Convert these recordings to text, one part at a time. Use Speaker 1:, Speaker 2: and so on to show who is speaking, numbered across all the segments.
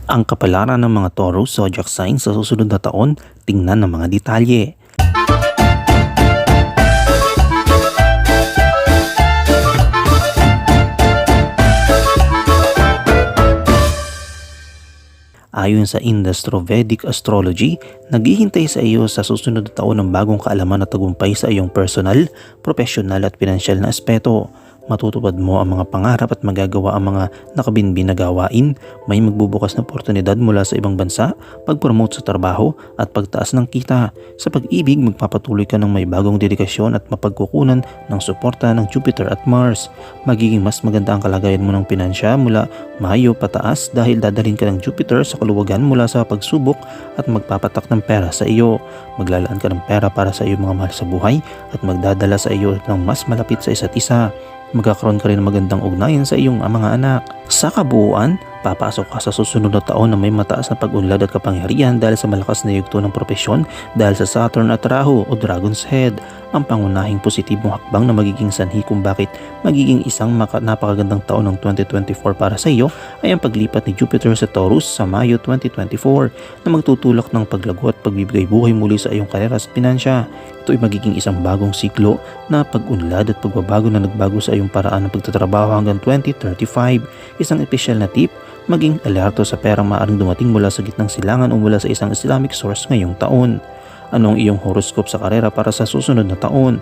Speaker 1: Ang kapalaran ng mga Taurus zodiac signs sa susunod na taon, tingnan ng mga detalye. Ayon sa Industro-Vedic Astrology, naghihintay sa iyo sa susunod na taon ng bagong kaalaman at tagumpay sa iyong personal, profesional at pinansyal na aspeto. Matutupad mo ang mga pangarap at magagawa ang mga nakabinbin na gawain. May magbubukas na oportunidad mula sa ibang bansa, pag-promote sa trabaho at pagtaas ng kita. Sa pag-ibig, magpapatuloy ka ng may bagong dedikasyon at mapagkukunan ng suporta ng Jupiter at Mars. Magiging mas maganda ang kalagayan mo ng pinansya mula Mayo pataas dahil dadalhin ka ng Jupiter sa kaluwagan mula sa pagsubok at magpapatak ng pera sa iyo. Maglalaan ka ng pera para sa iyong mga mahal sa buhay at magdadala sa iyo ng mas malapit sa isa't isa. Magkakaroon ka rin ng magandang ugnayan sa iyong mga anak. Sa kabuuan, papasok ka sa susunod na taon na may mataas na pag-unlad at kapangyarihan dahil sa malakas na yugto ng propesyon dahil sa Saturn at Rahu o Dragon's Head. Ang pangunahing positibong hakbang na magiging sanhi kung bakit magiging isang napakagandang taon ng 2024 para sa iyo ay ang paglipat ni Jupiter sa Taurus sa Mayo 2024 na magtutulak ng paglago at pagbibigay buhay muli sa iyong karera at pinansya. Ito ay magiging isang bagong siklo na pag-unlad at pagbabago na nagbago sa iyong paraan ng pagtatrabaho hanggang 2035. Isang espesyal na tip, maging alerto sa perang maaaring dumating mula sa gitnang silangan o mula sa isang Islamic source ngayong taon. Anong iyong horoscope sa karera para sa susunod na taon?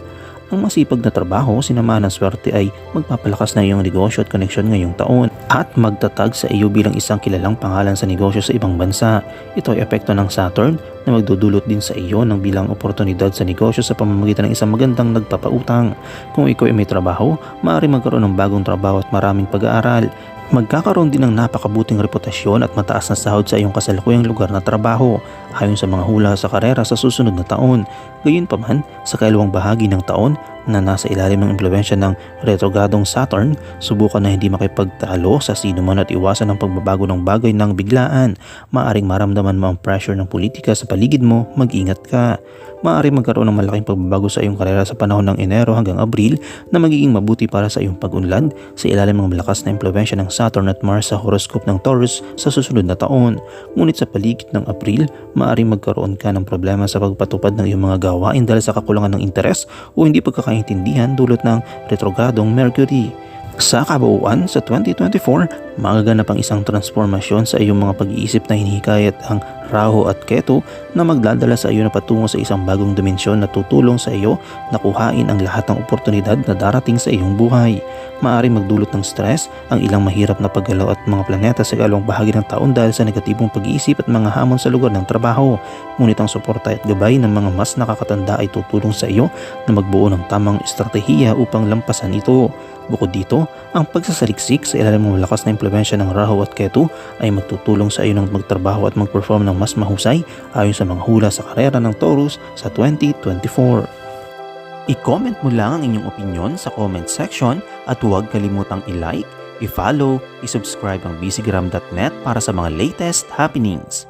Speaker 1: Ang masipag na trabaho, sinamahan ng swerte ay magpapalakas na iyong negosyo at koneksyon ngayong taon at magtatag sa iyo bilang isang kilalang pangalan sa negosyo sa ibang bansa. Ito ay epekto ng Saturn na magdudulot din sa iyo ng bilang oportunidad sa negosyo sa pamamagitan ng isang magandang nagpapautang. Kung ikaw ay may trabaho, maaari magkaroon ng bagong trabaho at maraming pag-aaral. Magkakaroon din ng napakabuting reputasyon at mataas na sahod sa iyong kasalukuyang lugar na trabaho ayon sa mga hula sa karera sa susunod na taon. Gayunpaman, sa kailawang bahagi ng taon na nasa ilalim ng impluwensya ng retrogradong Saturn, subukan na hindi makipagtalo sa sino man at iwasan ang pagbabago ng bagay ng biglaan. Maaring maramdaman mo ang pressure ng politika sa paligid mo, mag-ingat ka. Maaring magkaroon ng malaking pagbabago sa iyong karera sa panahon ng Enero hanggang Abril na magiging mabuti para sa iyong pag-unlad sa ilalim ng malakas na impluwensya ng Saturn at Mars sa horoscope ng Taurus sa susunod na taon. Ngunit sa paligid ng Abril, maaring magkaroon ka ng problema sa pagpatupad ng iyong mga gawain dahil sa kakulangan ng interes o hindi pagkakaintindihan dulot ng retrogradong Mercury. Sa kabuuan, sa 2024, magaganap ang isang transformasyon sa iyong mga pag-iisip na hinihikayat ang Rahu at Ketu na magdadala sa iyo na patungo sa isang bagong dimensyon na tutulong sa iyo na kuhain ang lahat ng oportunidad na darating sa iyong buhay. Maaari magdulot ng stress ang ilang mahirap na paggalaw at mga planeta sa ikalawang bahagi ng taon dahil sa negatibong pag-iisip at mga hamon sa lugar ng trabaho. Ngunit ang suporta at gabay ng mga mas nakakatanda ay tutulong sa iyo na magbuo ng tamang estratehiya upang lampasan ito. Bukod dito, ang pagsasaliksik sa ilalim ng malakas na impluwensya ng Rahu at Ketu ay magtutulong sa iyo ng magtrabaho at mag-perform ng mas mahusay ayon sa mga hula sa karera ng Taurus sa 2024. I-comment mo lang ang inyong opinion sa comment section at huwag kalimutang i-like, i-follow, i-subscribe ang bcgram.net para sa mga latest happenings.